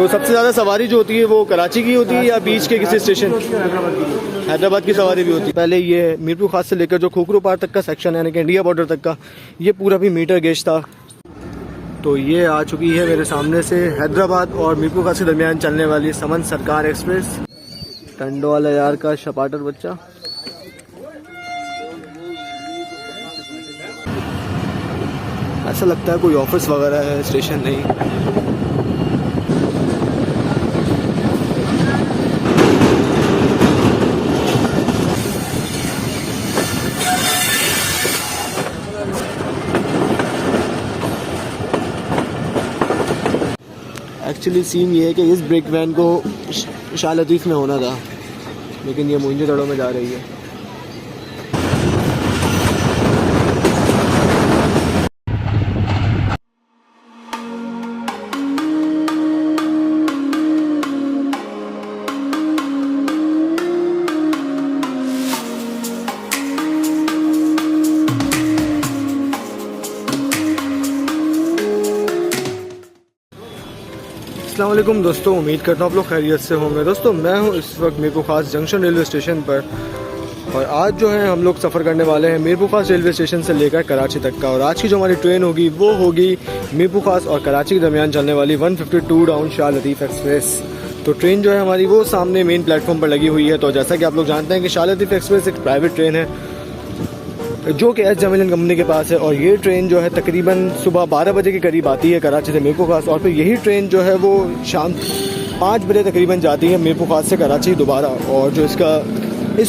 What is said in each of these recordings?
तो सबसे ज़्यादा सवारी जो होती है वो कराची की होती है या बीच के किसी स्टेशन? हैदराबाद की सवारी भी होती है। पहले ये मीरपुर खास से लेकर जो खोखरू पार तक का सेक्शन है यानी कि इंडिया बॉर्डर तक का, ये पूरा भी मीटर गेज था। तो ये आ चुकी है मेरे सामने से हैदराबाद और मीरपुर खास के दरमियान चलने वाली समन सरकार एक्सप्रेस। टंडो वाला यार का शपाटर बच्चा। ऐसा लगता है कोई ऑफिस वगैरह है, स्टेशन नहीं। एक्चुअली सीन ये है कि इस ब्रेक वैन को शाह लतीफ़ में होना था, लेकिन ये मोइंजोदड़ो में जा रही है। अस्सलाम वालेकुम दोस्तों, उम्मीद करता हूँ आप लोग खैरियत से होंगे। दोस्तों मैं हूँ इस वक्त मीरपुर खास जंक्शन रेलवे स्टेशन पर, और आज जो है हम लोग सफ़र करने वाले हैं मीरपुर खास रेलवे स्टेशन से लेकर कराची तक का। और आज की जो हमारी ट्रेन होगी वो होगी मीरपुर खास और कराची के दरमियान चलने वाली 152 डाउन शाह लतीफ़ एक्सप्रेस। तो ट्रेन जो है हमारी वो सामने मेन प्लेटफॉर्म पर लगी हुई है। तो जैसा कि आप लोग जानते हैं कि शाह लतीफ़ एक्सप्रेस एक प्राइवेट ट्रेन है जो कि एस जमील कंपनी के पास है, और ये ट्रेन जो है तकरीबन सुबह 12 बजे के करीब आती है कराची से मीरपुर खास, और फिर यही ट्रेन जो है वो शाम 5 बजे तकरीबन जाती है मीरपुर खास से कराची दोबारा। और जो इस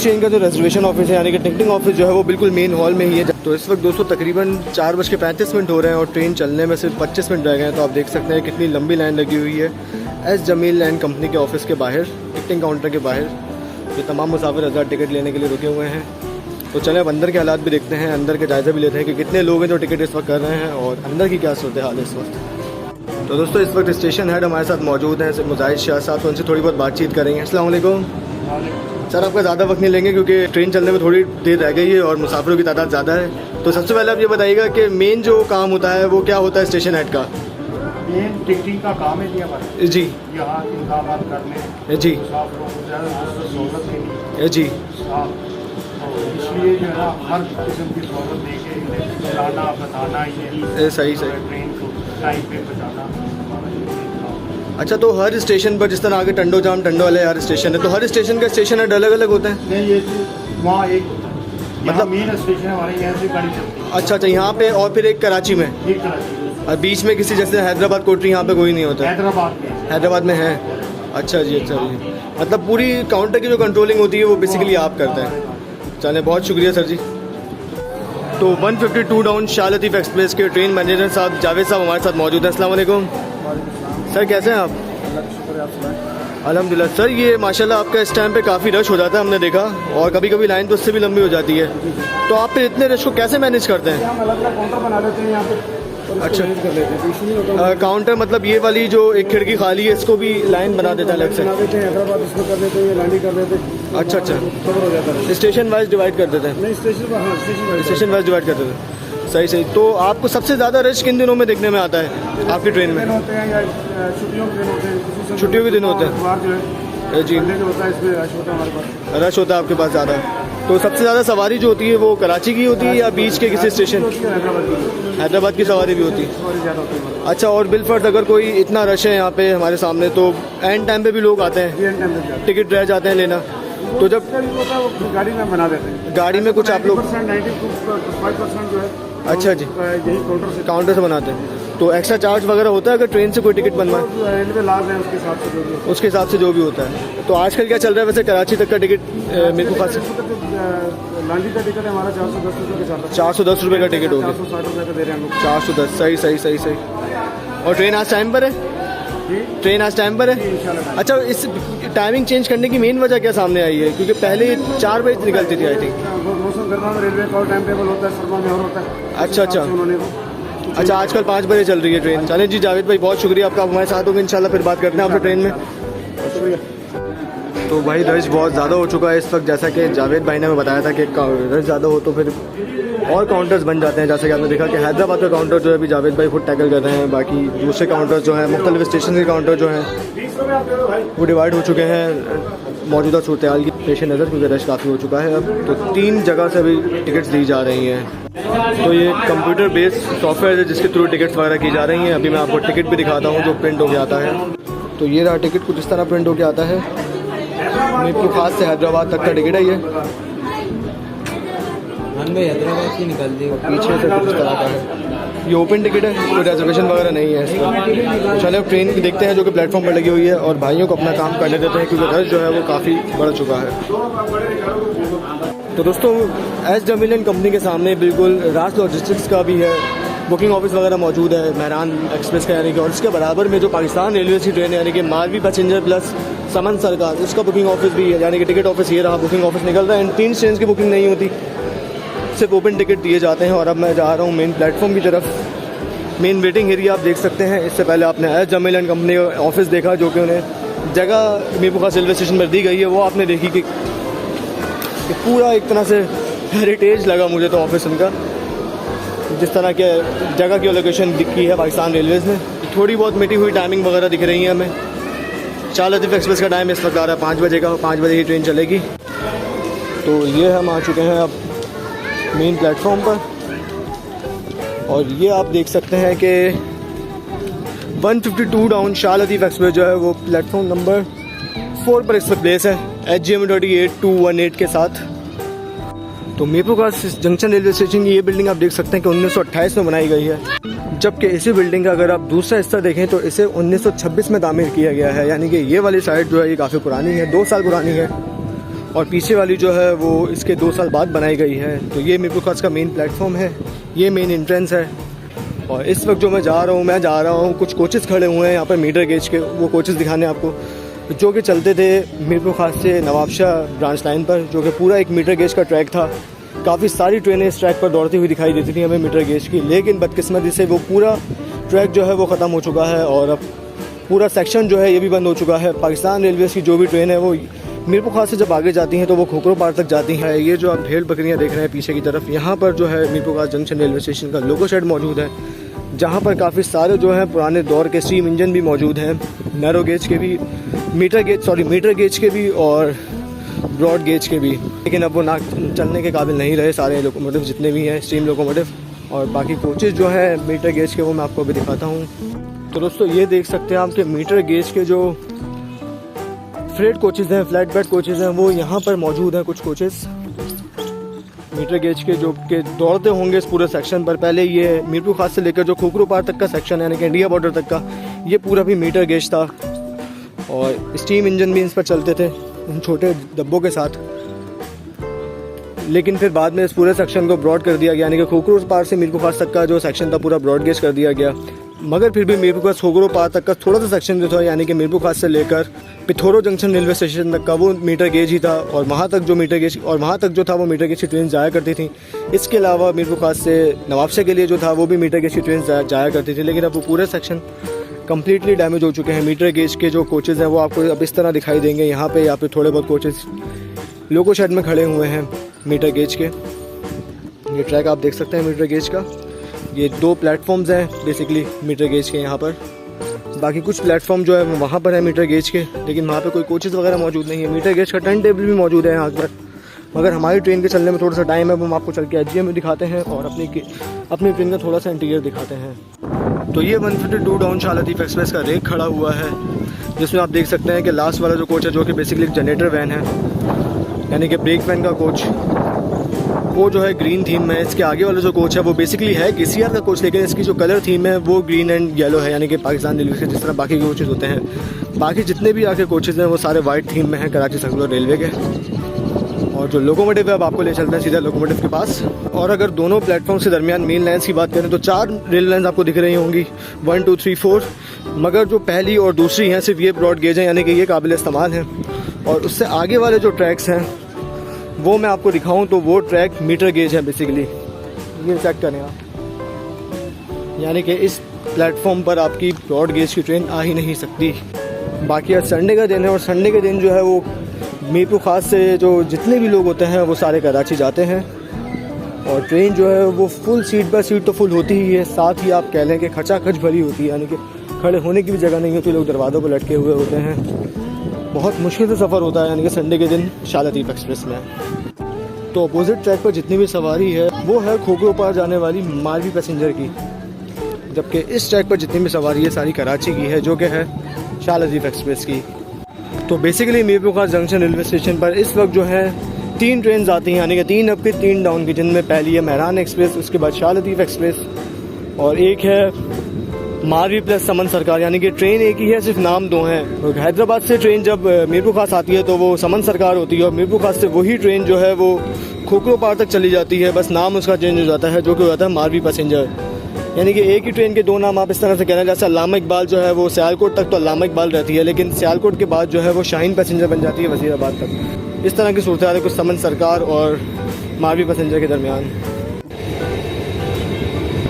ट्रेन का जो रिजर्वेशन ऑफिस है यानी कि टिकटिंग ऑफिस जो है वो बिल्कुल मेन हॉल में ही है। तो इस वक्त दोस्तों तकरीबन 4:35 हो रहे हैं और ट्रेन चलने में सिर्फ 25 मिनट रह गए हैं। तो आप देख सकते हैं कितनी लंबी लाइन लगी हुई है एस जमील कंपनी के ऑफिस के बाहर, टिकटिंग काउंटर के बाहर। ये तमाम मुसाफिर हज़ार टिकट लेने के लिए रुके हुए हैं। तो चले अब अंदर के हालात भी देखते हैं, अंदर के जायज़ा भी लेते हैं कि कितने लोग हैं जो टिकट इस वक्त कर रहे हैं और अंदर की क्या सूरत हाल है इस वक्त। तो दोस्तों इस वक्त स्टेशन हेड हमारे साथ मौजूद हैं मुजाहिद शाह साहब, तो उनसे थोड़ी बहुत बातचीत करेंगे। अस्सलाम वालेकुम सर, आपका ज़्यादा वक्त नहीं लेंगे क्योंकि ट्रेन चलने में थोड़ी देर रह गई है और मुसाफिरों की तादाद ज़्यादा है। तो सबसे पहले आप ये बताइएगा कि मेन जो काम होता है वो क्या होता है स्टेशन हेड का? मेन टिकटिंग का काम है जी, यहाँ इंतजाम करने जी जी, इसलिए जो है ना हर किस्म की सहूलत देके चलाना बताना, ये सही ट्रेन को टाइम पे पहुँचाना। अच्छा, तो हर स्टेशन पर जिस तरह आगे टंडो वाले हर स्टेशन है, तो हर स्टेशन का स्टेशन हेड अलग अलग होता है? नहीं, ये वहाँ एक होता है, मतलब मेन स्टेशन हमारे यहाँ से गाड़ी चलती है। अच्छा, यहाँ पे, और फिर एक कराची में, एक कराची, और बीच में किसी जैसे हैदराबाद कोटरी यहाँ पे कोई नहीं होता? हैदराबाद में है। अच्छा जी, अच्छा जी, मतलब पूरी काउंटर की जो कंट्रोलिंग होती है वो बेसिकली आप करते हैं। चले, बहुत शुक्रिया सर जी। तो 152 डाउन शाह लतीफ़ एक्सप्रेस के ट्रेन मैनेजर साहब जावेद साहब हमारे साथ मौजूद हैं। अस्सलाम वालेकुम सर, कैसे हैं आप? अल्हम्दुलिल्लाह सर, ये माशाल्लाह आपका इस टाइम पे काफ़ी रश हो जाता है, हमने देखा, और कभी कभी लाइन तो उससे भी लंबी हो जाती है। तो आप फिर इतने रश को कैसे मैनेज करते हैं? हम अलग-अलग काउंटर बना लेते हैं यहाँ पे। अच्छा, काउंटर मतलब ये वाली जो एक खिड़की खाली है इसको भी लाइन बना देते हैं अलग से? हैदराबाद इसमें कर देते हैं, लानी कर देते हैं। अच्छा अच्छा, कवर हो जाता है। स्टेशन वाइज डिवाइड कर देते हैं? नहीं, स्टेशन वाइज डिवाइड कर देते हैं। सही सही। तो आपको सबसे ज़्यादा रश किन दिनों में देखने में आता है आपकी ट्रेन में? होते हैं या छुट्टियों के दिन होते हैं? छुट्टियों के दिन होते हैं जी, होता है, इसमें रश होता है हमारे पास। रश होता है आपके पास ज़्यादा। तो सबसे ज़्यादा सवारी जो होती है वो कराची की होती है या बीच के किसी स्टेशन? हैदराबाद की सवारी भी होती है। अच्छा, और बिलफर्ज अगर कोई इतना रश है यहाँ पे हमारे सामने तो एंड टाइम पे भी लोग आते हैं, टिकट रह जाते हैं लेना, तो जब गाड़ी में बना देते हैं, गाड़ी में कुछ आप लोग 95% जो है, अच्छा जी, यही काउंटर से बनाते हैं। तो एक्स्ट्रा चार्ज वगैरह होता है अगर ट्रेन से कोई टिकट बनवाए? रेलवे लाभ है उसके हिसाब से जो भी होता है। तो आजकल क्या चल रहा है वैसे कराची तक का टिकट मीरपुर खास? लांडी का टिकट है हमारा 410 रुपये का। 410 रुपये का टिकट होगा? 460 रुपये का दे रहे हैं हम लोग। 410, सही सही सही सही। और ट्रेन आज टाइम पर है? ट्रेन आज टाइम पर है? अच्छा, इस टाइमिंग चेंज करने की मेन वजह क्या सामने आई है? क्योंकि पहले 4 बजे निकलती थी आई थिंक। रेलवे का टाइम टेबल होता है, शर्मा में और होता है। अच्छा अच्छा अच्छा, आजकल 5 बजे चल रही है ट्रेन। चलें जी जावेद भाई, बहुत शुक्रिया आपका, हमारे साथ होंगे इंशाल्लाह, फिर बात करते हैं आपसे ट्रेन में। तो भाई रश बहुत ज़्यादा हो चुका है इस वक्त, जैसा कि जावेद भाई ने हमें बताया था कि रश ज़्यादा हो तो फिर और काउंटर्स बन जाते हैं। जैसे कि आपने देखा कि हैदराबाद का काउंटर जो है अभी जावेद भाई खुद टैकल कर रहे हैं। बाकी दूसरे काउंटर जो हैं, मुख्तलिफ स्टेशन के काउंटर जो हैं वो डिवाइड हो चुके हैं मौजूदा सूरत हाल की पेश नज़र, क्योंकि रश काफ़ी हो चुका है अब। तो 3 जगह से अभी टिकट्स दी जा रही हैं। तो ये कंप्यूटर बेस्ड सॉफ्टवेयर है जिसके थ्रू टिकट्स वगैरह की जा रही हैं। अभी मैं आपको टिकट भी दिखाता हूँ जो प्रिंट होकर आता है। तो ये रहा टिकट, कुछ इस तरह प्रिंट होकर आता है। मीरपुर खास से हैदराबाद तक का टिकट है ये। हैदराबाद की निकल दी। पीछे से कुछ इस तरह का है। ये ओपन टिकट है, कोई रिजर्वेशन वगैरह नहीं है इसका। चले अब ट्रेन देखते हैं जो कि प्लेटफॉर्म पर लगी हुई है और भाइयों को अपना काम करने देते हैं, क्योंकि रश जो है वो काफ़ी बढ़ चुका है। तो दोस्तों एस जमीलन कंपनी के सामने बिल्कुल राज लॉजिस्टिक्स का भी है, बुकिंग ऑफिस वगैरह मौजूद है मेहरान एक्सप्रेस का, यानी कि और इसके बराबर में जो पाकिस्तान रेलवे की ट्रेन है यानी कि मालवी पैसेंजर प्लस समन सरकार, उसका बुकिंग ऑफिस भी है। यानी कि टिकट ऑफिस ये रहा, बुकिंग ऑफिस निकल रहा है। इन 3 ट्रेन की बुकिंग नहीं होती, सिर्फ ओपन टिकट दिए जाते हैं। और अब मैं जा रहा हूँ मेन प्लेटफॉर्म की तरफ। मेन वेटिंग एरिया आप देख सकते हैं। इससे पहले आपने एस जमीलन कंपनी का ऑफिस देखा जो कि उन्हें जगह मीरपुर खास रेलवे स्टेशन पर दी गई है, वो आपने देखी कि पूरा एक तरह से हेरिटेज लगा मुझे तो ऑफिस उनका, जिस तरह के जगह की लोकेशन की है पाकिस्तान रेलवेज़ ने। थोड़ी बहुत मिटी हुई टाइमिंग वगैरह दिख रही है हमें। शाह लतीफ़ एक्सप्रेस का टाइम इस वक्त आ रहा है 5 बजे का, 5 बजे की ट्रेन चलेगी। तो ये हम आ चुके हैं अब मेन प्लेटफॉर्म पर, और ये आप देख सकते हैं कि 152 डाउन शाह लतीफ़ एक्सप्रेस जो है वो प्लेटफॉर्म नंबर 4 पर इस वक्त प्लेस है HGM 28218 के साथ। तो मीरपुर खास जंक्शन रेलवे स्टेशन की ये बिल्डिंग आप देख सकते हैं कि 1928 में बनाई गई है, जबकि इसी बिल्डिंग का अगर आप दूसरा हिस्सा देखें तो इसे 1926 में तामीर किया गया है। यानी कि ये वाली साइड जो है ये काफ़ी पुरानी है, 2 साल पुरानी है, और पीछे वाली जो है वो इसके 2 साल बाद बनाई गई है। तो ये मीरपुर खास का मेन प्लेटफॉर्म है, ये मेन एंट्रेंस है। और इस वक्त जो मैं जा रहा हूँ कुछ कोचेस खड़े हुए हैं यहाँ पर मीटर गेज के, वो कोचेस दिखाने आपको, जो कि चलते थे मीरपुर खास से नवाबशाह ब्रांच लाइन पर, जो कि पूरा एक मीटर गेज का ट्रैक था। काफ़ी सारी ट्रेनें इस ट्रैक पर दौड़ती हुई दिखाई देती थी हमें मीटर गेज की, लेकिन बदकिस्मती से वो पूरा ट्रैक जो है वो ख़त्म हो चुका है और अब पूरा सेक्शन जो है ये भी बंद हो चुका है। पाकिस्तान रेलवेज़ की जो भी ट्रेन है वो मीरपुर खास से जब आगे जाती हैं तो वो खोखरो पार तक जाती हैं। ये जो आप भेड़ बकरियाँ देख रहे हैं पीछे की तरफ, यहाँ पर जो है मीरपुर खास जंक्शन रेलवे स्टेशन का लोगो शेड मौजूद है, जहाँ पर काफ़ी सारे जो हैं पुराने दौर के स्टीम इंजन भी मौजूद हैं, नैरो गेज के भी, मीटर गेज के भी और ब्रॉड गेज के भी। लेकिन अब वो ना चलने के काबिल नहीं रहे सारे लोकोमोटिव जितने भी हैं, स्टीम लोकोमोटिव। और बाकी कोचेज़ जो हैं मीटर गेज के वो मैं आपको अभी दिखाता हूँ। तो दोस्तों ये देख सकते हैं आप कि मीटर गेज के जो फ्रेट कोचेज़ हैं, फ्लैट बेड कोचेज़ हैं, वो यहाँ पर मौजूद हैं। कुछ कोचेज़ मीटर गेज के जो के दौड़ते होंगे इस पूरे सेक्शन पर। पहले ये मीरपुर खास से लेकर जो खोखरो पार तक का सेक्शन है यानी कि इंडिया बॉर्डर तक का, ये पूरा भी मीटर गेज था और स्टीम इंजन भी इस पर चलते थे उन छोटे डब्बों के साथ। लेकिन फिर बाद में इस पूरे सेक्शन को ब्रॉड कर दिया गया, यानी कि खोखरो पार से मीरपुर खास तक का जो सेक्शन था पूरा ब्रॉड गेज कर दिया गया। मगर फिर भी मीरपुर खास खोखरो पार तक का थोड़ा सा सेक्शन जो था, यानी कि मीरपुर खास से लेकर पिथौरा जंक्शन रेलवे स्टेशन तक का, वो मीटर गेज ही था। और वहाँ तक जो मीटर गेज था वो मीटर गेज की ट्रेन जाया करती थी। इसके अलावा मीरपुर खास से नवाबशाह के लिए जो था वो भी मीटर गेज की ट्रेन जाया करती थी। लेकिन अब वो पूरे सेक्शन कम्प्लीटली डैमेज हो चुके हैं। मीटर गेज के जो कोचेज़ हैं वो आपको अब इस तरह दिखाई देंगे। यहाँ पे थोड़े बहुत कोचेज़ लोको शेड में खड़े हुए हैं मीटर गेज के। ये ट्रैक आप देख सकते हैं मीटर गेज का। ये 2 प्लेटफॉर्म्स हैं बेसिकली मीटर गेज के यहाँ पर। बाकी कुछ प्लेटफॉर्म जो है वो वहाँ पर है मीटर गेज के, लेकिन वहाँ पे कोई कोचेज़ वगैरह मौजूद नहीं है। मीटर गेज का टाइम टेबल भी मौजूद है यहाँ पर, मगर हमारी ट्रेन के चलने में थोड़ा सा टाइम है, वो हम आपको चल के HGM में दिखाते हैं और अपनी ट्रेन का थोड़ा सा इंटीरियर दिखाते हैं। तो ये 152 डाउन शाह लतीफ़ एक्सप्रेस का रेक खड़ा हुआ है, जिसमें आप देख सकते हैं कि लास्ट वाला जो कोच है जो कि बेसिकली एक जनरेटर वैन है, यानी कि ब्रेक वैन का कोच, वो जो है ग्रीन थीम में। इसके आगे वाला जो कोच है वो बेसिकली है KCR का कोच, लेकिन इसकी जो कलर थीम है वो ग्रीन एंड येलो है, यानी कि पाकिस्तान रेलवे के जिस तरह बाकी के कोचेज़ होते हैं। बाकी जितने भी आगे कोचेज़ हैं वो सारे वाइट थीम में हैं कराची सर्कुलर रेलवे के। और जो लोकोमोटिव है अब आपको ले चलते हैं सीधा लोकोमोटिव के पास। और अगर दोनों प्लेटफॉर्म से दरमियान मेन लाइन्स की बात करें तो 4 रेल लाइन्स आपको दिख रही होंगी, 1 2 3 4, मगर जो पहली और दूसरी हैं सिर्फ ये ब्रॉड गेज हैं, यानी कि ये काबिल इस्तेमाल हैं। और उससे आगे वाले जो ट्रैक्स हैं वो मैं आपको दिखाऊं तो वो ट्रैक मीटर गेज है बेसिकली। ये चेक करें आप, यानी कि इस प्लेटफॉर्म पर आपकी ब्रॉड गेज की ट्रेन आ ही नहीं सकती। बाकी आज संडे का दिन है और संडे के दिन जो है वो मीरपुर खास से जो जितने भी लोग होते हैं वो सारे कराची जाते हैं। और ट्रेन जो है वो फुल सीट बाय सीट तो फुल होती ही है, साथ ही आप कह लें कि खचाखच भरी होती है, यानी कि खड़े होने की भी जगह नहीं होती, लोग दरवाज़ों पर लटके हुए होते हैं। बहुत मुश्किल से सफ़र होता है यानी कि संडे के दिन शाह लतीफ़ एक्सप्रेस में। तो अपोजिट ट्रैक पर जितनी भी सवारी है वो है खोखरो पार जाने वाली मारवी पैसेंजर की, जबकि इस ट्रैक पर जितनी भी सवारी है सारी कराची की है, जो कि है शाह लतीफ़ एक्सप्रेस की। तो बेसिकली मीरपुर खास जंक्शन रेलवे स्टेशन पर इस वक्त जो है 3 ट्रेन आती हैं, यानी कि 3 अप की 3 डाउन की, जिनमें पहली है मेहरान एक्सप्रेस, उसके बाद शाह लतीफ़ एक्सप्रेस और एक है मारवी प्लस समन सरकार, यानी कि ट्रेन एक ही है, सिर्फ नाम 2 हैं। हैदराबाद से ट्रेन जब मीरपुर खास आती है तो वो समन सरकार होती है, और मीरपुर खास से वही ट्रेन जो है वो खोखरो पार तक चली जाती है, बस नाम उसका चेंज हो जाता है, जो कि हो जाता है मारवी पैसेंजर। यानी कि एक ही ट्रेन के 2 नाम आप इस तरह से कहना, जैसे अल्लामा इकबाल जो है वो सियालकोट तक तो अल्लामा इकबाल रहती है, लेकिन सियालकोट के बाद जो है वो शाहीन पैसेंजर बन जाती है वज़ीराबाद तक। इस तरह की सूरत है कुछ समन सरकार और मारवी पैसेंजर के दरमियान।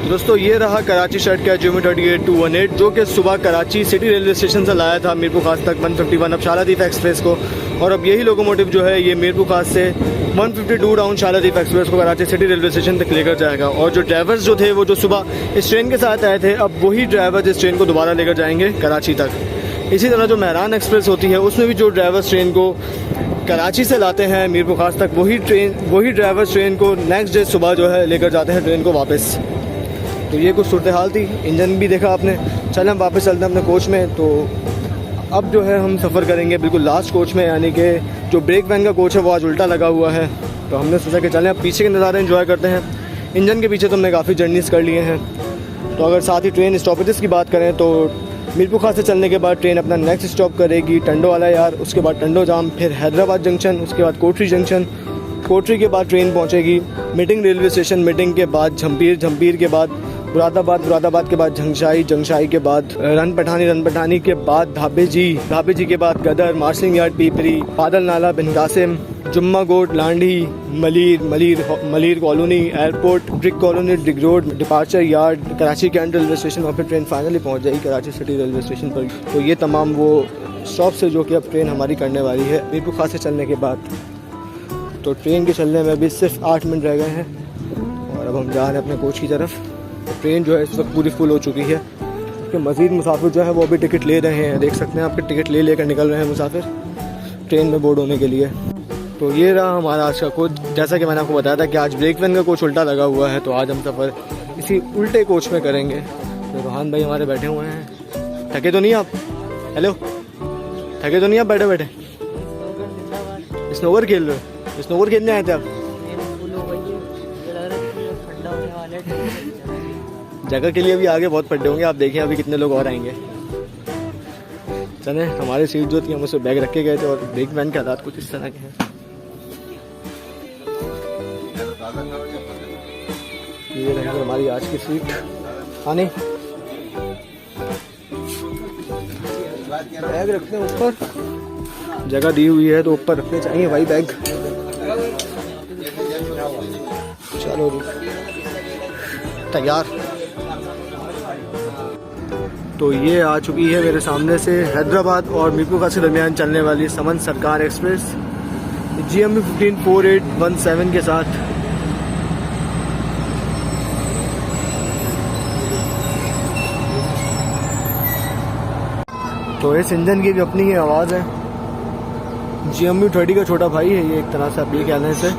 दोस्तों ये रहा कराची शर्ट का GME 38218, जो कि सुबह कराची सिटी रेलवे स्टेशन से लाया था मीरपुर खास तक 151 अब शाह लतीफ़ एक्सप्रेस को, और अब यही लोकोमोटिव जो है ये मीरपुर खास से 152 डाउन शाह लतीफ़ एक्सप्रेस को कराची सिटी रेलवे स्टेशन तक लेकर जाएगा। और जो ड्राइवर्स जो थे वो जो सुबह इस ट्रेन के साथ आए थे, अब वही ड्राइवर्स इस ट्रेन को दोबारा लेकर जाएंगे कराची तक। इसी तरह जो मेहरान एक्सप्रेस होती है उसमें भी जो ड्राइवर्स ट्रेन को कराची से लाते हैं मीरपुर खास तक, वही ड्राइवर्स ट्रेन को नेक्स्ट डे सुबह जो है लेकर जाते हैं ट्रेन को वापस। तो ये कुछ सूरत हाल थी। इंजन भी देखा आपने। चल हम वापस चलते हैं अपने कोच में। तो अब जो है हम सफ़र करेंगे बिल्कुल लास्ट कोच में, यानी कि जो ब्रेक वैन का कोच है वो आज उल्टा लगा हुआ है, तो हमने सोचा कि चलें अब पीछे के नज़ारे एंजॉय करते हैं। इंजन के पीछे तो हमने काफ़ी जर्नीज़ कर लिए हैं। तो अगर साथ ही ट्रेन स्टॉपेजेस की बात करें तो मीरपुर खास से चलने के बाद ट्रेन अपना नेक्स्ट स्टॉप करेगी टंडो वाला यार, उसके बाद टंडो जाम, फिर हैदराबाद जंक्शन, उसके बाद कोटरी जंक्शन, कोटरी के बाद ट्रेन पहुंचेगी मिटिंग रेलवे स्टेशन, मिटिंग के बाद झंपीर, झंपीर के बाद मुरादाबाद, मुरादाबाद के बाद झंगशाई, झंगशाई के बाद रन पठानी, रन पठानी के बाद धाबे जी के बाद गदर, मार्शलिंग यार्ड पीपरी, बादल नाला, Bin Qasim, Jumma Goth, Landhi, Malir colony, airport, brick colony, dig road, departure yard, Karachi cantt railway station, और फिर ट्रेन फाइनली पहुंच जाएगी कराची सिटी रेलवे स्टेशन पर। तो ये तमाम वो स्टॉप से जो कि अब ट्रेन हमारी करने वाली है मीरपुर खास से चलने के बाद। तो ट्रेन के चलने में अभी सिर्फ 8 मिनट रह गए हैं और अब हम जा रहे हैं अपने कोच की तरफ। तो ट्रेन जो है इस वक्त पूरी फुल हो चुकी है, क्योंकि मज़ीद मुसाफिर जो है वो अभी टिकट ले रहे हैं। देख सकते हैं आपके टिकट लेकर निकल रहे हैं मुसाफिर ट्रेन में बोर्ड होने के लिए। तो ये रहा हमारा आज का कोच। जैसा कि मैंने आपको बताया था कि आज ब्रेक वैन का कोच उल्टा लगा हुआ है, तो आज हम सफ़र इसी उल्टे कोच में करेंगे। तो रोहान भाई हमारे बैठे हुए हैं। थके तो नहीं आप? हेलो, थके तो नहीं आप बैठे बैठे? स्नोवर खेल रहे हो? स्नोवर खेलने आए थे आप? जगह के लिए भी आगे बहुत पड्डे होंगे, आप देखें अभी कितने लोग और आएंगे। चले, हमारी सीट जो थी हम उसे बैग रख के गए थे और ब्रेक वैन के हालात कुछ इस तरह के हैं। ये रहेगी हमारी आज की सीट। हाँ नहीं, बैग रखते हैं ऊपर, जगह दी हुई है तो ऊपर रखने चाहिए भाई बैग। चलो तैयार। तो ये आ चुकी है मेरे सामने से हैदराबाद और मीरपुर खास के दरमियान चलने वाली समन सरकार एक्सप्रेस GME 154817 के साथ। तो इस इंजन की भी अपनी ही आवाज़ है। GME 30 का छोटा भाई है ये एक तरह से आप ये कहने से,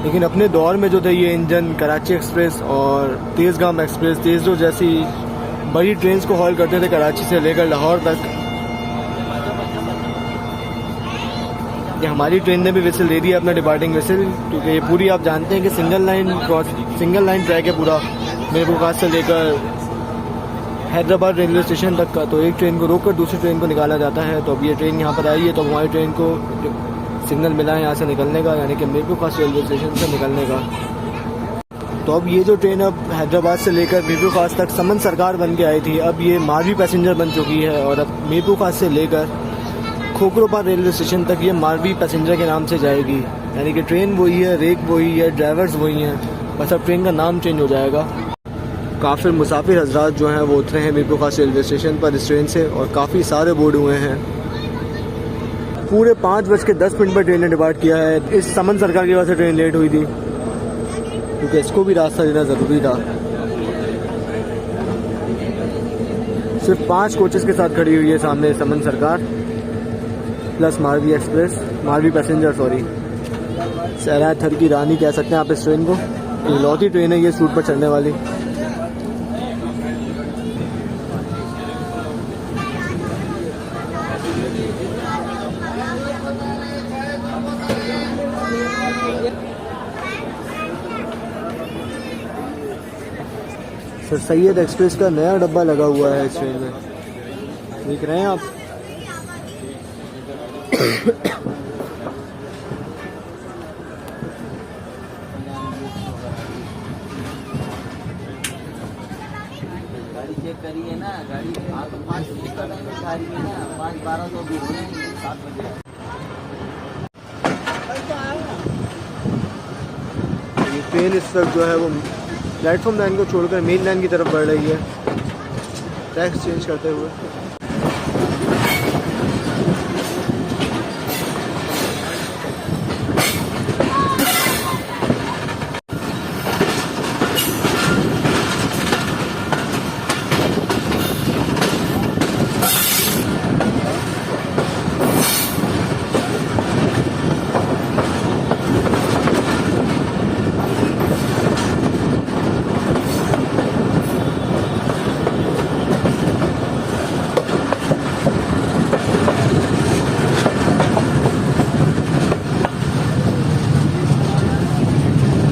लेकिन अपने दौर में जो थे ये इंजन कराची एक्सप्रेस और तेज़गाम एक्सप्रेस, तेज़ो जैसी बड़ी ट्रेन को हॉल करते थे कराची से लेकर लाहौर तक। ये हमारी ट्रेन ने भी विसल दे दिया अपना डिपार्टिंग विसल, क्योंकि ये पूरी आप जानते हैं कि सिंगल लाइन ट्रैक है पूरा मीरपुर खास से लेकर हैदराबाद रेलवे स्टेशन तक का। तो एक ट्रेन को रोककर दूसरी ट्रेन को निकाला जाता है। तो अब ये ट्रेन यहाँ पर आई है तो हमारी ट्रेन को सिग्नल मिला है यहाँ से निकलने का, यानी कि मीरपुर खास रेलवे स्टेशन से निकलने का। तो अब ये जो ट्रेन अब हैदराबाद से लेकर मीरपुर खास तक समन सरकार बन के आई थी, अब ये मारवी पैसेंजर बन चुकी है और अब मीरपुर खास से लेकर खोखरो पार रेलवे स्टेशन तक ये मारवी पैसेंजर के नाम से जाएगी। यानी कि ट्रेन वही है, रेक वही है, ड्राइवर्स वही हैं, बस अब ट्रेन का नाम चेंज हो जाएगा। काफ़ी मुसाफिर हजरात जो हैं वो उतरे हैं मीरपुर खास रेलवे स्टेशन पर इस ट्रेन से, और काफ़ी सारे बोर्ड हुए हैं। पूरे 5:10 पर ट्रेन ने डिपार्ट किया है। इस समन सरकार की वजह से ट्रेन लेट हुई थी। क्योंकि इसको भी रास्ता देना ज़रूरी था। सिर्फ 5 कोचेस के साथ खड़ी हुई है सामने समन सरकार प्लस मारवी एक्सप्रेस, मारवी पैसेंजर सॉरी। सहरा थर की रानी कह सकते हैं आप इस ट्रेन को। इकलौती ट्रेन है ये सूट पर चढ़ने वाली। सर सैयद एक्सप्रेस का नया डब्बा लगा हुआ है इस ट्रेन में, देख रहे हैं आप। गाड़ी चेक करिए ना, गाड़ी आप 5 बजे का टाइम दिखा रही है ना, 5:12 तो भी होने 7 बजे। ये ट्रेन इस वक्त जो है वो प्लेटफॉर्म लाइन को छोड़कर मेन लाइन की तरफ बढ़ रही है, ट्रैक्स चेंज करते हुए।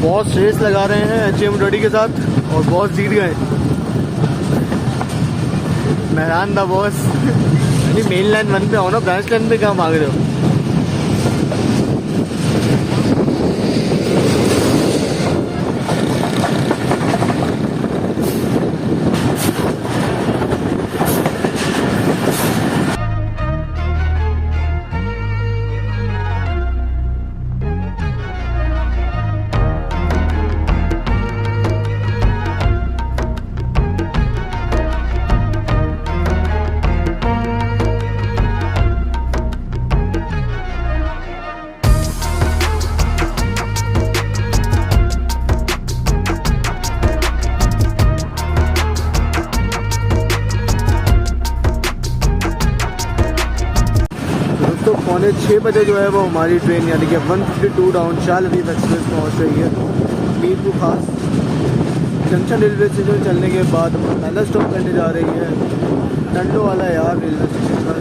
बॉस रेस लगा रहे हैं एचएम डॉडी के साथ और बॉस जीत गए। मैदान था बॉस। मेन लाइन 1 पे आओ ना, ब्रांच लाइन पे कहाँ भाग रहे हो। तो 5:45 बजे जो है वो हमारी ट्रेन यानी कि 152 डाउन शाह लतीफ़ एक्सप्रेस पहुँच रही है मीरपुर खास जंक्शन रेलवे स्टेशन। चलने के बाद हम पहला स्टॉप करने जा रही है टंडो वाला यार रेलवे स्टेशन पर।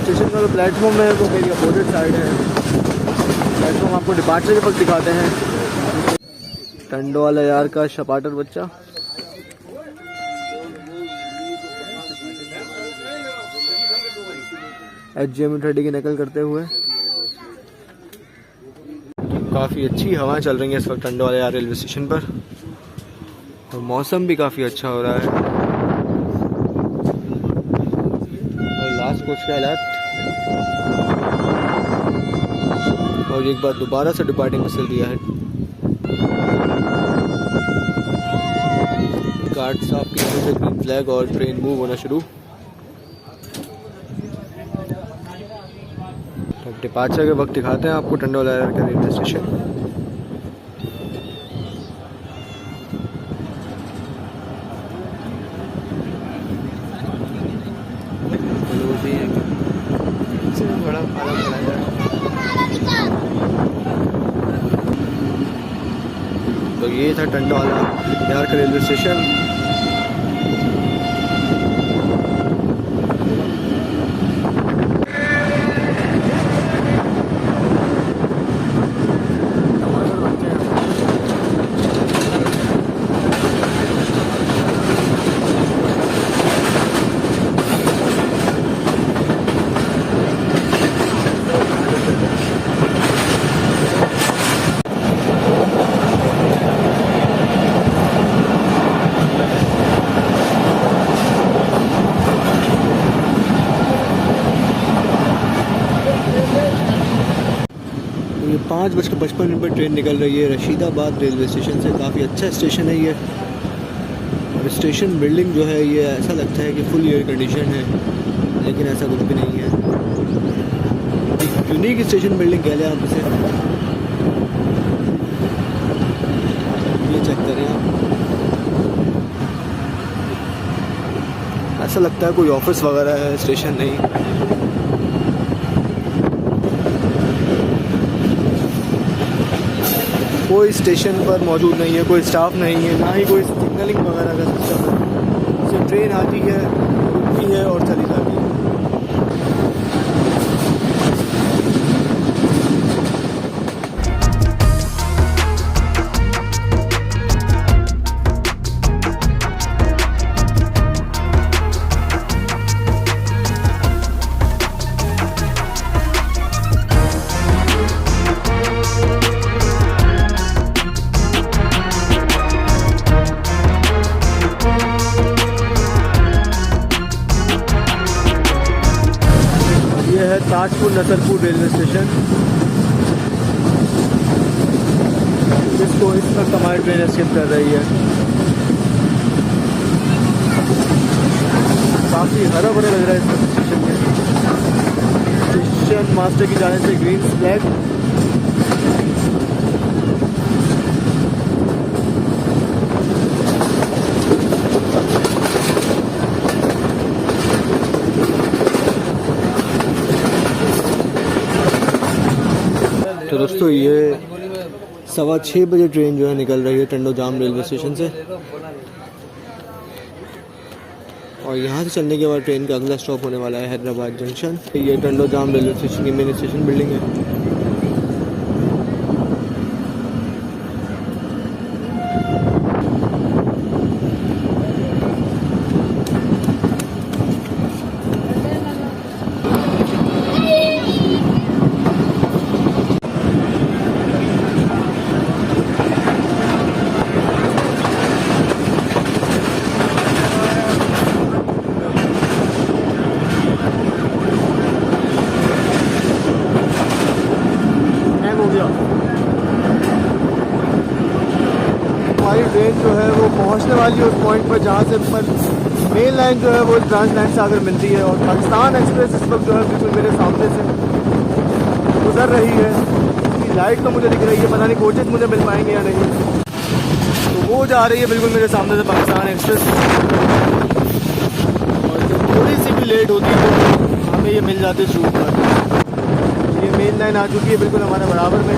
स्टेशन का जो प्लेटफॉर्म है वो मेरी अपोजिट साइड है। प्लेटफॉर्म आपको डिपार्चर के वक्त दिखाते हैं। टंडो वाला यार का शपाटर बच्चा। HJM30 की नकल करते हुए। काफ़ी अच्छी हवा चल रही है इस वक्त टंडो वाले रेलवे स्टेशन पर और मौसम भी काफ़ी अच्छा हो रहा है। और लास्ट कोच के हालात और एक बार दोबारा से डिपार्टिंग मिसल दिया है। गार्ड साहब की तरफ से ग्रीन फ्लैग और ट्रेन मूव होना शुरू। डिपार्चर के वक्त दिखाते हैं आपको टंडो वाला का रेलवे स्टेशन। बड़ा तो ये था टंडो वाला यार का रेलवे स्टेशन। ये 5:55 पर ट्रेन निकल रही है रशीदाबाद रेलवे स्टेशन से। काफ़ी अच्छा स्टेशन है ये और स्टेशन बिल्डिंग जो है ये ऐसा लगता है कि फुल एयर कंडीशन है, लेकिन ऐसा कुछ भी नहीं है। यूनिक स्टेशन बिल्डिंग कह लें आप इसे। ऐसा लगता है कोई ऑफिस वगैरह है, स्टेशन नहीं। कोई स्टेशन पर मौजूद नहीं है, कोई स्टाफ नहीं है, ना ही कोई सिग्नलिंग वगैरह का सिस्टम है। सिर्फ ट्रेन आती है, रुकती है और चली जाती है। ताजपुर नसरपुर रेलवे स्टेशन, जिसको इस वक्त हमारी ट्रेन स्किप कर रही है। काफ़ी हरा भरा लग रहा है इस वक्त स्टेशन में। स्टेशन मास्टर की जाने से ग्रीन फ्लैग। तो दोस्तों ये 6:15 बजे ट्रेन जो है निकल रही है टंडो जाम रेलवे स्टेशन से, और यहाँ से चलने के बाद ट्रेन का अगला स्टॉप होने वाला है हैदराबाद जंक्शन। ये टंडो जाम रेलवे स्टेशन की मेन स्टेशन बिल्डिंग है। हमारी ट्रेन जो है वो पहुंचने वाली है उस पॉइंट पर जहाँ से मेन लाइन जो है वो ट्रांस लाइन से आकर मिलती है, और पाकिस्तान एक्सप्रेस इस वक्त जो है बिल्कुल मेरे सामने से गुजर रही है। उसकी लाइट तो मुझे दिख रही है, पता नहीं कोचेस मुझे मिल पाएंगे या नहीं। तो वो जा रही है बिल्कुल मेरे सामने से पाकिस्तान एक्सप्रेस, और जब थोड़ी सी भी लेट होती है तो हमें ये मिल जाती है शूट पर। ये मेन लाइन आ चुकी है बिल्कुल हमारे बराबर में।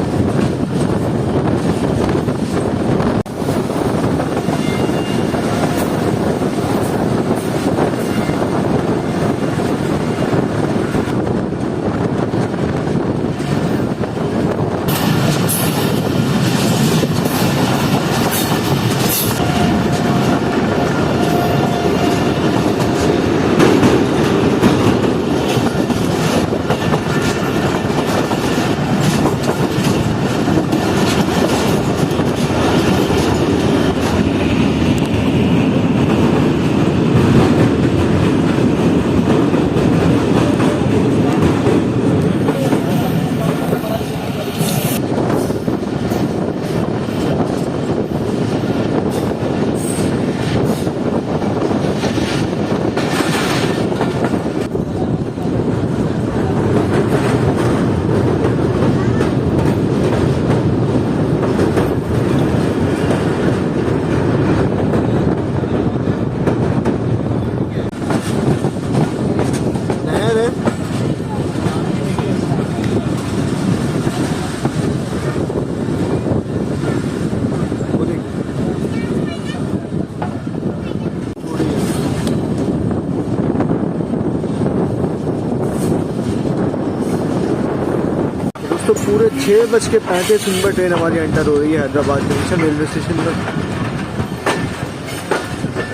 तो पूरे 6:35 पर ट्रेन हमारी एंटर हो रही है हैदराबाद जंक्शन रेलवे स्टेशन पर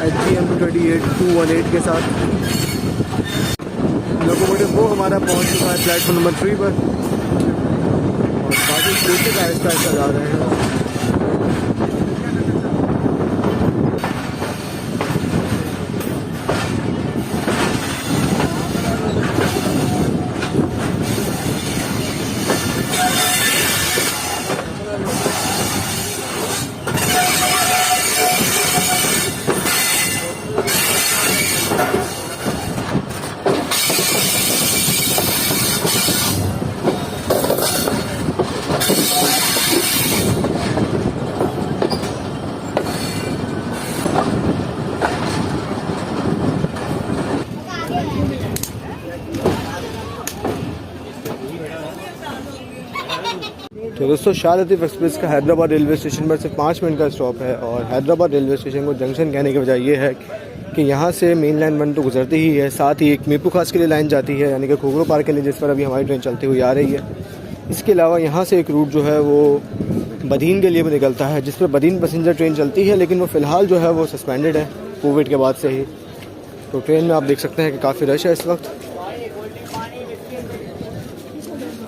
HGM 28218 के साथ। लोकोमोटिव वो हमारा पहुंच चुका है प्लेटफॉर्म नंबर 3 पर, और बाकी स्टेशन आहिस्ता आहिस्ता जा रहे हैं। तो दोस्तों शाह लतीफ़ एक्सप्रेस का हैदराबाद रेलवे स्टेशन पर सिर्फ 5 मिनट का स्टॉप है और हैदराबाद रेलवे स्टेशन को जंक्शन कहने की वजह यह है कि यहाँ से मेन लाइन 1 तो गुजरती ही है, साथ ही एक मीरपुर खास के लिए लाइन जाती है यानी कि खोखरो पार्क के लिए, जिस पर अभी हमारी ट्रेन चलती हुई आ रही है। इसके अलावा यहाँ से एक रूट जो है वो बदीन के लिए भी निकलता है, जिस पर बदीन पैसेंजर ट्रेन चलती है, लेकिन वो फ़िलहाल जो है वो सस्पेंडेड है कोविड के बाद से ही। तो ट्रेन में आप देख सकते हैं कि काफ़ी रश है इस वक्त।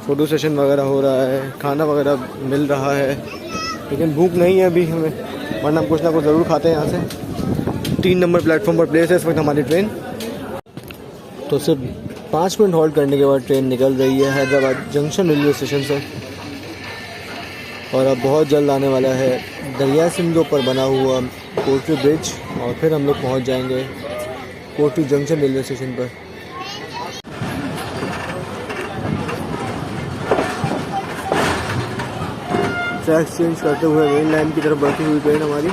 फ़ोटो सेशन वगैरह हो रहा है, खाना वगैरह मिल रहा है, लेकिन भूख नहीं है अभी हमें, वरना हम कुछ ना कुछ ज़रूर खाते हैं यहाँ से। 3 नंबर प्लेटफॉर्म पर प्लेस है इस वक्त हमारी ट्रेन। तो सिर्फ 5 मिनट हॉल्ट करने के बाद ट्रेन निकल रही है हैदराबाद जंक्शन रेलवे स्टेशन से और अब बहुत जल्द आने वाला है दरिया सिंह के ऊपर बना हुआ कोटरी ब्रिज और फिर हम लोग पहुँच जाएंगे कोटरी जंक्शन रेलवे स्टेशन पर। ट्रैक चेंज करते हुए मेन लाइन की तरफ बढ़ती हुई ट्रेन हमारी।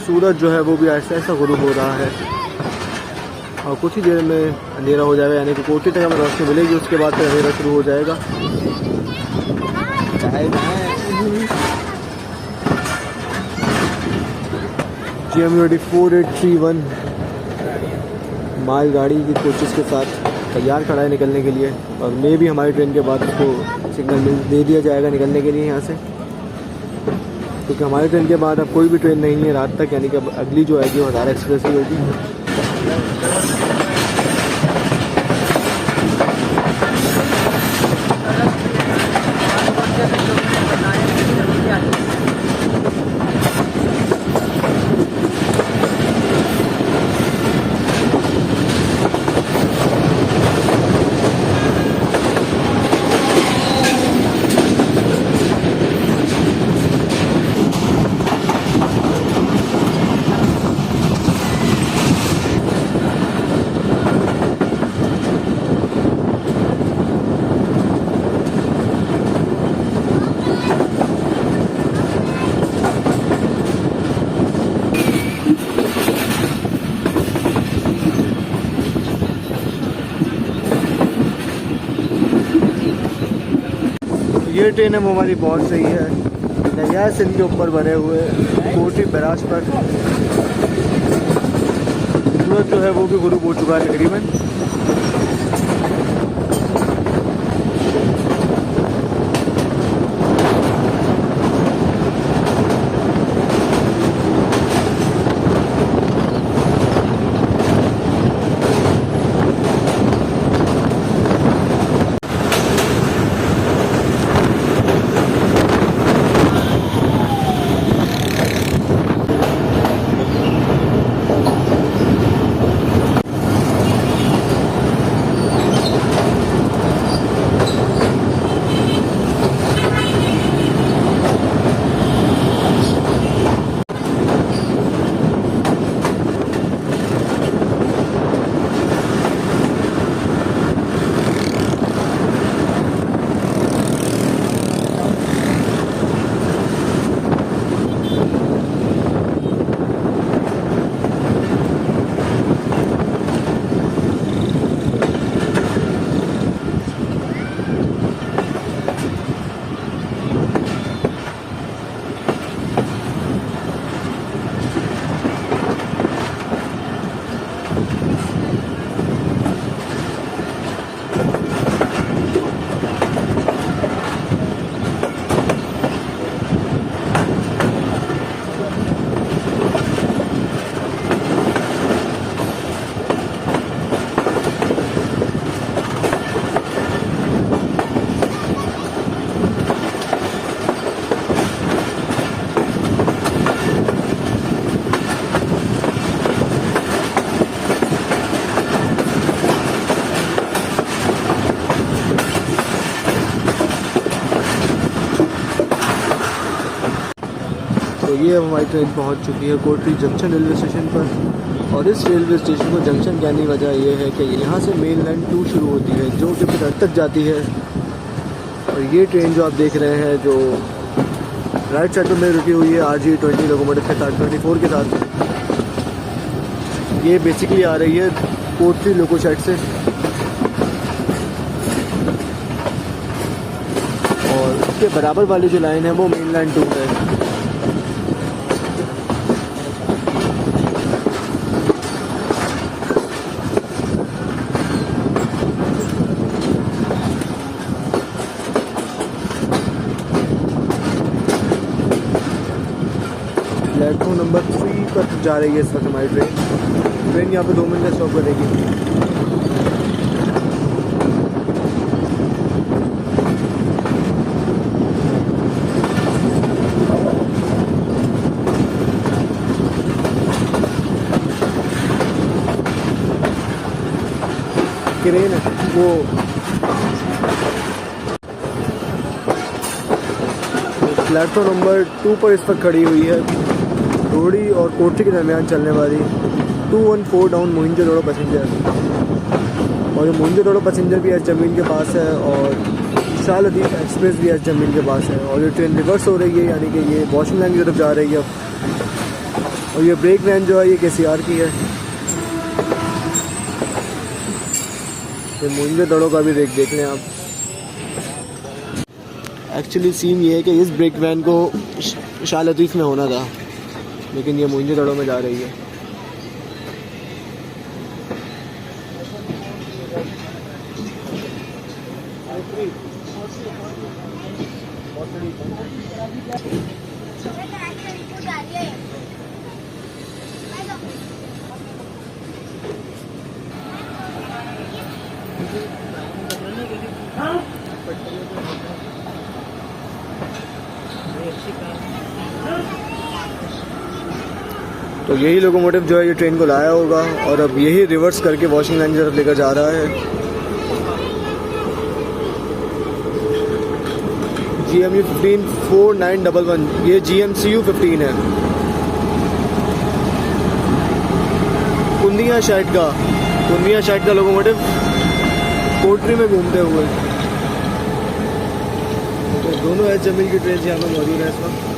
सूरज जो है वो भी ऐसा ऐसा गुरूब हो रहा है और कुछ ही देर में अंधेरा हो जाएगा, यानी कि कोटी तक हमें रोशनी मिलेगी, उसके बाद फिर अंधेरा शुरू हो जाएगा। GMUD 4831 मालगाड़ी की कोचेस के साथ तैयार खड़ा है निकलने के लिए और मे भी हमारी ट्रेन के बाद उसको सिग्नल दे दिया जाएगा निकलने के लिए यहाँ से, क्योंकि हमारी ट्रेन के बाद अब कोई भी ट्रेन नहीं है रात तक, यानी कि अब अगली जो आएगी वो हज़ारा एक्सप्रेस ही होगी। ये ट्रेन अब हमारी पहुंच रही है दरिया सिंध के ऊपर बने हुए कोटी बैराज पर। सूरज जो है वो भी गुरूब हो चुका है तकरीबन। तो ये हमारी ट्रेन पहुंच चुकी है कोटरी जंक्शन रेलवे स्टेशन पर और इस रेलवे स्टेशन को जंक्शन कहने की वजह यह है कि यहाँ से मेन लाइन 2 शुरू होती है जो कि फिर तक जाती है। और ये ट्रेन जो आप देख रहे हैं जो राइट साइड में रुकी हुई है RG20 लोकोमोटिव के साथ 24 के साथ, ये बेसिकली आ रही है कोटरी लोको साइड से। इसके बराबर वाली जो लाइन है वो मेन लाइन 2 है। प्लेटफॉर्म नंबर 3 पर जा रही है इस वक्त हमारी ट्रेन यहाँ पे 2 मिनट का स्टॉप करेगी। क्रेन वो प्लेटफॉर्म नंबर 2 पर इस वक्त खड़ी हुई है, रोहड़ी और कोठी के दरमियान चलने वाली 214 डाउन मोहिंजोदड़ो पैसेंजर। और ये मोहिंजोदड़ो पैसेंजर भी एस जमीन के पास है और शाह लतीफ़ एक्सप्रेस भी एस जमीन के पास है। और ये ट्रेन रिवर्स हो रही है, यानी कि ये वॉशिंग लाइन की तरफ जा रही है। और ये ब्रेक वैन जो है ये KCR की है। ये मोहिंजोदड़ो का भी देख लें आप। एक्चुअली सीन ये है कि इस ब्रेक वैन को शाह लतीफ़ में होना था, लेकिन ये मोहिंजोदड़ो में जा रही है। तो यही लोकोमोटिव जो है ये ट्रेन को लाया होगा और अब यही रिवर्स करके वॉशिंग लाइन की तरफ लेकर जा रहा है। GMU 154911, ये GMCU 15 है। कुंदिया शाइट का लोकोमोटिव कोटरी में घूमते हुए। तो दोनों एस जमीन की ट्रेन यहाँ पर मौजूद है इस वक्त।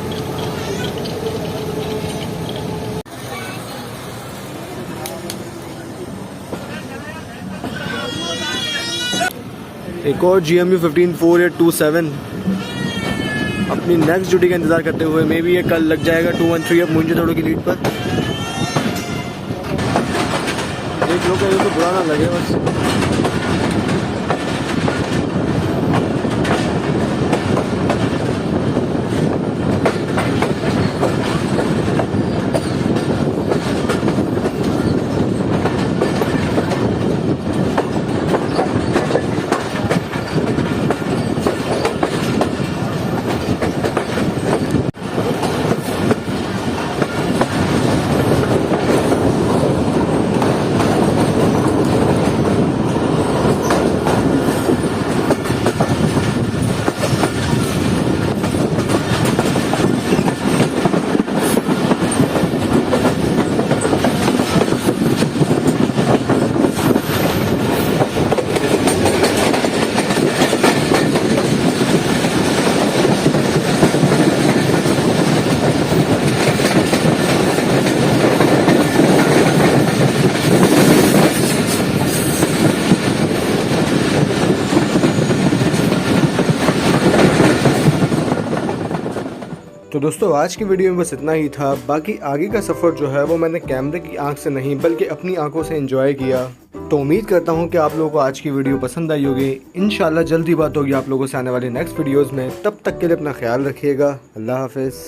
एक और GMU 154827 अपनी नेक्स्ट ड्यूटी का इंतज़ार करते हुए, मे बी ये कल लग जाएगा 213 अब मोहिंजोदड़ो की लीड पर। देख लो कहीं तो बुरा ना लगे बस। तो दोस्तों आज की वीडियो में बस इतना ही था। बाकी आगे का सफ़र जो है वो मैंने कैमरे की आंख से नहीं बल्कि अपनी आंखों से एंजॉय किया। तो उम्मीद करता हूँ कि आप लोगों को आज की वीडियो पसंद आई होगी। इंशाल्लाह जल्दी बात होगी आप लोगों से आने वाली नेक्स्ट वीडियोज़ में। तब तक के लिए अपना ख्याल रखिएगा। अल्लाह हाफिज़।